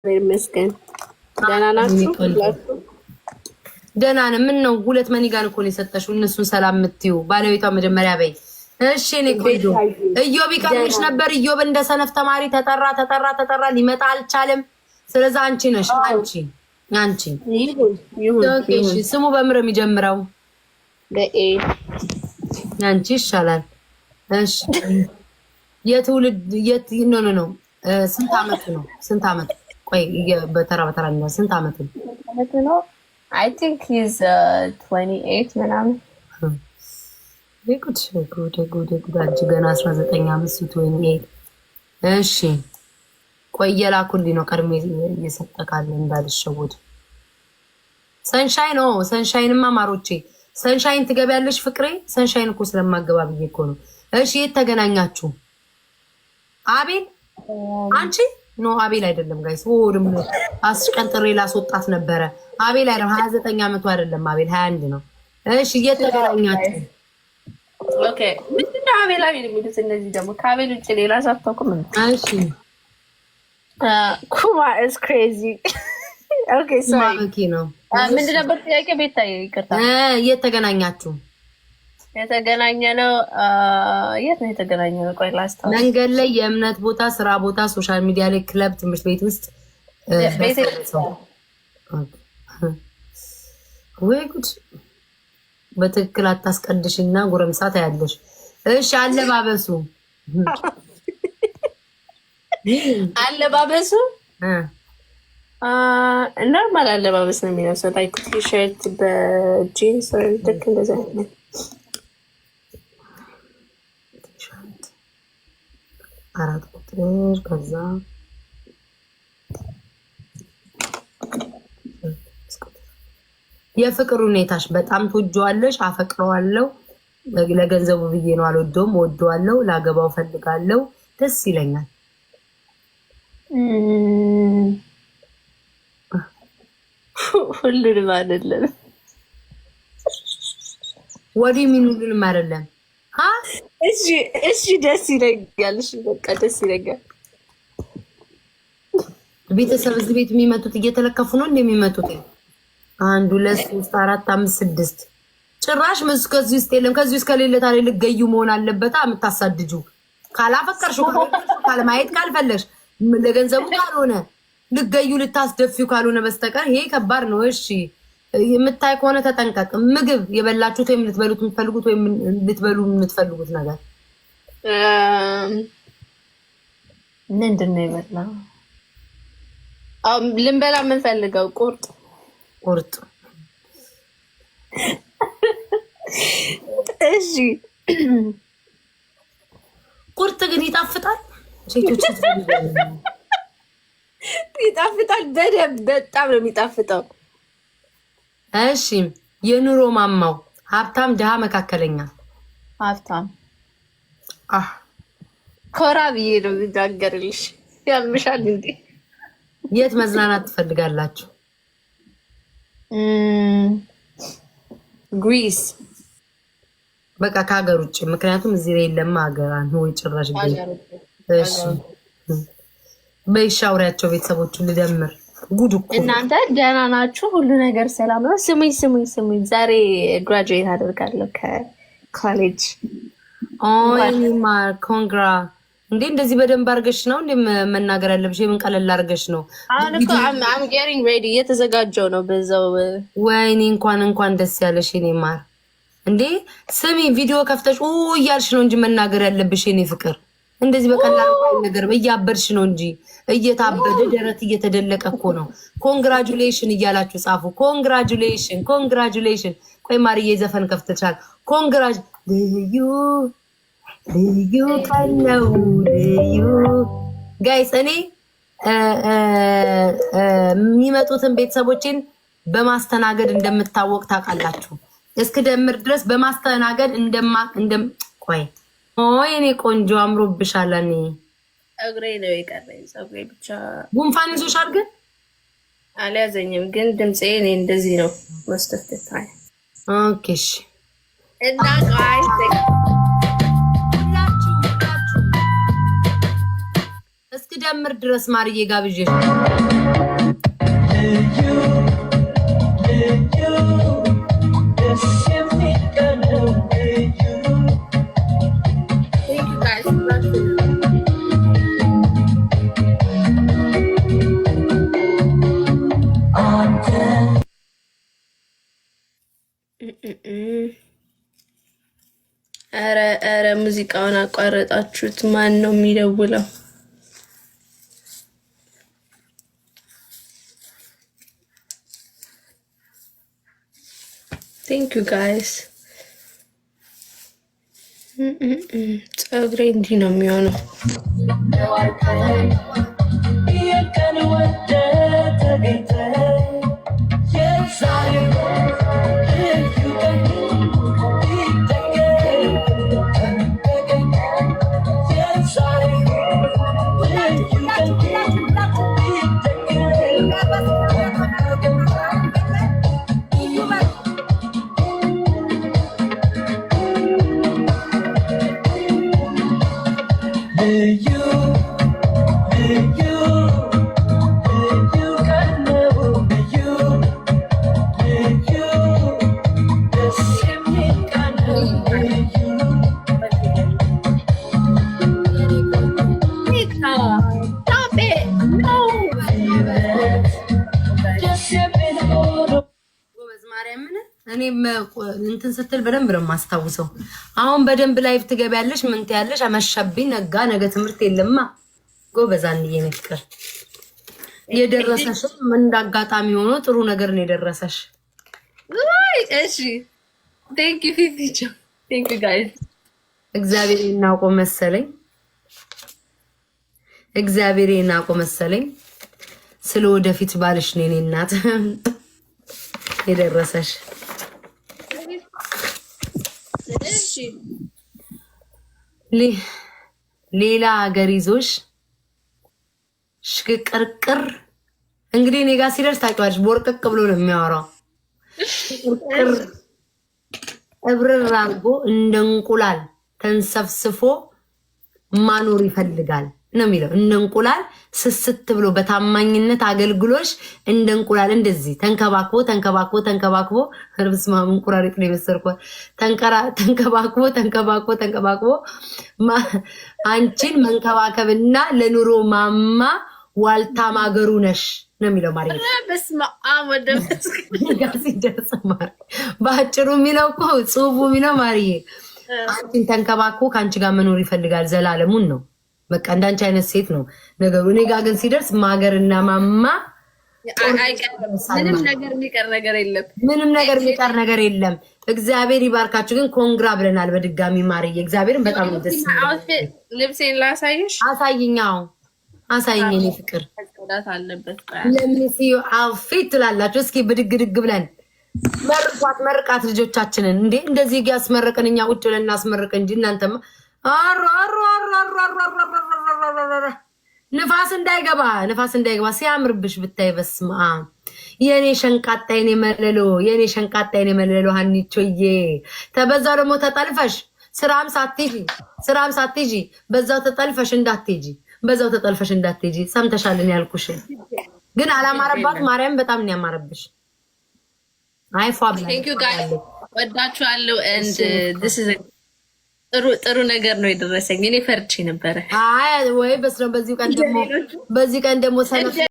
ይመስገን ደህና ናችሁ? ደህና ነን። ምን ነው ሁለት መኒጋን እኮ ነው የሰጠሽው እነሱን ሰላም የምትዩ ባለቤቷ መጀመሪያ በይ። እሺ እኔ ቆይዶ እዮብ ይቀርብሽ ነበር። እዮብ እንደ ሰነፍ ተማሪ ተጠራ ሊመጣ አልቻለም። ስለዚህ አንቺ ነሽ አንቺ ይሁን ስሙ በምር የሚጀምረው በኤ አንቺ ይሻላል። እሺ የትውልድ ነው ስንት አመት ነው? ስንት አመት? ቆይ በተራ ነው። ስንት አመት ነው? I think he's 28 ምናምን። ጉድ አንቺ ገና 19 አመት 28። እሺ ቆይ የላኩልኝ ነው ቀድሜ እየሰጠካለ እንዳልሸወድ። ሰንሻይንማ ማሮቼ ሰንሻይን ትገቢያለሽ ፍቅሬ። ሰንሻይን እኮ ስለማገባ ብዬ እኮ ነው። እሺ የት ተገናኛችሁ? አቤል አንቺ ኖ አቤል አይደለም ጋይስ። ወርም አስቀንጥሬ ላስወጣት ነበረ። አቤል አይደለም 29 አመቱ አይደለም አቤል 21 ነው። እሺ እየተገናኛችሁ? ኦኬ ምንድነው አቤል የሚሉት እነዚህ ደግሞ ከአቤል ውጭ ሌላ ሳታውቁም እንዴ? እሺ ኩማ is crazy okay sorry ነው ምንድን ነበር ጥያቄ? ቤታዬ ይቅርታ። እየተገናኛችሁ? የተገናኘነው የት ነው የተገናኘነው? ቆይ ላስታውስ። መንገድ ላይ፣ የእምነት ቦታ፣ ስራ ቦታ፣ ሶሻል ሚዲያ ላይ፣ ክለብ፣ ትምህርት ቤት ውስጥ ወይ ጉድ! በትክክል አታስቀድሽና ጎረምሳ ታያለሽ። እሺ አለባበሱ ኖርማል አለባበስ ነው የሚለብሰው። ላይክ ቲሸርት በጂንስ ወይ ልክ እንደዛ ነው። አራት ቁጥር ከዛ የፍቅር ሁኔታሽ በጣም ትወጂዋለሽ? አፈቅረዋለሁ፣ ለገንዘቡ ብዬ ነው አልወደውም፣ ወደዋለሁ፣ ላገባው ፈልጋለሁ፣ ደስ ይለኛል። ሁሉንም አይደለም። ወዲህ ምን ሁሉንም አይደለም? እሺ ደስ ይለኛል። እሺ በቃ ደስ ይለኛል። ቤተሰብ እዚህ ቤት የሚመጡት እየተለከፉ ነው እንደሚመጡት 1 2 3 4 5 6 ጭራሽ ከዚህ ውስጥ የለም። ከዚህ ውስጥ ከሌለ ታዲያ ልገዩ መሆን አለበት። የምታሳድጁ ካላፈቀርሽው ካለማየት ካልፈለሽ ለገንዘቡ ካልሆነ ልገዩ ልታስደፊው ካልሆነ በስተቀር ይሄ ከባድ ነው። እሺ የምታይ ከሆነ ተጠንቀቅ። ምግብ የበላችሁት ወይም ልትበሉት የምትፈልጉት ወይም ልትበሉ የምትፈልጉት ነገር ምንድን ነው? የበላው ልንበላ የምንፈልገው ቁርጥ እሺ ቁርጥ ግን ይጣፍጣል። ሴቶች ይጣፍጣል በደንብ በጣም ነው የሚጣፍጠው። እሺ የኑሮ ማማው ሀብታም፣ ድሃ፣ መካከለኛ? ሀብታም። ኮራ ብዬ ነው የሚናገርልሽ። ያልምሻል እንዴ? የት መዝናናት ትፈልጋላችሁ? ግሪስ። በቃ ከሀገር ውጭ፣ ምክንያቱም እዚህ ላይ የለም ሀገር ወይ ጭራሽ ግን። እሺ በይሻውሪያቸው ቤተሰቦቹን ልደምር። ጉድ እኮ እናንተ ደህና ናችሁ? ሁሉ ነገር ሰላም ነው? ስሙኝ ዛሬ ግራጁዌት አደርጋለሁ ከኮሌጅ። ማር ኮንግራ። እንዴ እንደዚህ በደንብ አድርገሽ ነው እንዴ መናገር ያለብሽ? የምን ቀለል አድርገሽ ነው? አሁን እኮ I'm getting ready እየተዘጋጀው ነው በዛው። ወይኔ እንኳን ደስ ያለሽ የኔ ማር። እንዴ ስሚ ቪዲዮ ከፍተሽ እያልሽ ነው እንጂ መናገር ያለብሽ የኔ ፍቅር። እንደዚህ በቀላሉ ነገር እያበድሽ ነው እንጂ እየታበደ ደረት እየተደለቀ እኮ ነው። ኮንግራጁሌሽን እያላችሁ ጻፉ። ኮንግራጁሌሽን። ቆይ ማርዬ ዘፈን ከፍተሻል። ልዩ ቀለው ልዩ ጋይስ። እኔ የሚመጡትን ቤተሰቦችን በማስተናገድ እንደምታወቅ ታውቃላችሁ። እስክደምር ድረስ በማስተናገድ ቆይ እኔ ቆንጆ አምሮብሻል። እኔ ፀጉሬ ነው የቀረኝ። ፀጉሬ ብቻ ጉንፋን ይዞሻል? ግን አልያዘኝም። ግን ድምፄ እኔ እንደዚህ ነው መስተፍተታይ። ኦኬ እሺ። እና ቆይ ሁላችሁ እስክደምር ድረስ ማርዬ ጋብዤሽ ኧረ ሙዚቃውን አቋረጣችሁት። ማን ነው የሚደውለው? ቴንክ ዩ ጋይስ። ፀጉሬ እንዲህ ነው የሚሆነው። እኔም እንትን ስትል በደንብ ነው የማስታውሰው። አሁን በደንብ ላይፍ ትገቢያለሽ። ምን ትያለሽ? አመሻብኝ ነጋ፣ ነገ ትምህርት የለማ። ጎበዝ አንዬ ፍቅር የደረሰሽ እንዳጋጣሚ ሆኖ ጥሩ ነገር ነው የደረሰሽ። እሺ ቴንክ ዩ ፊፊቾ፣ ቴንክ ዩ ጋይስ። እግዚአብሔር ይናቆ መሰለኝ፣ እግዚአብሔር ይናቆ መሰለኝ። ስለ ወደፊት ባልሽ ነው የኔ እናት የደረሰሽ። ሌላ ሀገር ይዞሽ ሽቅርቅር። እንግዲህ እኔ ጋር ሲደርስ ታውቂዋለሽ፣ ቦርቅቅ ብሎ ነው የሚያወራው። ሽቅርቅር እብርር አድርጎ እንደ እንቁላል ተንሰፍስፎ ማኖር ይፈልጋል ነው የሚለው። እንደ እንቁላል ስስት ብሎ በታማኝነት አገልግሎሽ እንደ እንቁላል እንደዚህ ተንከባክቦ ተንከባክቦ ተንከባክቦ ህርብስማ እንቁራሪት ነው የመሰልኳት። ተንከባክቦ ተንከባክቦ ተንከባክቦ አንቺን መንከባከብና ለኑሮ ማማ ዋልታ ማገሩ ነሽ ነው የሚለው። ማሪ በስመ አብ ወደምስ ሲደርስ ማሪ በአጭሩ የሚለው እኮ ጽሁፉ የሚለው ማሪዬ አንቺን ተንከባክቦ ከአንቺ ጋር መኖር ይፈልጋል ዘላለሙን ነው። በቃ እንዳንቺ አይነት ሴት ነው ነገሩ። እኔ ጋር ግን ሲደርስ ማገርና ማማ ምንም ነገር የሚቀር ነገር የለም። ምንም ነገር የሚቀር ነገር የለም። እግዚአብሔር ይባርካችሁ። ግን ኮንግራ ብለናል በድጋሚ ማርዬ። እግዚአብሔርን በጣም ደስ ይላል። ልብሴን ላሳይሽ። አሳይኛው አሳይኝ እኔ ፍቅር ለምን ሲዩ አውፊት ትላላችሁ። እስኪ ብድግ ድግ ብለን መርቋት መርቃት ልጆቻችንን እንዴ እንደዚህ ያስመረቀን እኛ ቁጭ ብለን እናስመርቅ እንጂ እናንተማ ንፋስ እንዳይገባ ንፋስ እንዳይገባ ሲያምርብሽ ብታይ በስማ የኔ ሸንቃጣ የኔ መለሎ የኔ ሸንቃጣ የኔ መለሎ ሀኒቾዬ ተበዛው ደግሞ ተጠልፈሽ ስራም ሳትይጂ በዛው ተጠልፈሽ እንዳትሄጂ በዛው ተጠልፈሽ እንዳትሄጂ ሰምተሻልን ያልኩሽ ግን አላማረባት ማርያም በጣም ነው ያማረብሽ አይፋ ብላ ቴንክ ዩ ጋይስ ወዳችኋለሁ and this is ጥሩ ነገር ነው የደረሰኝ። እኔ ፈርቼ ነበረ። አይ ወይ በዚህ ቀን ደግሞ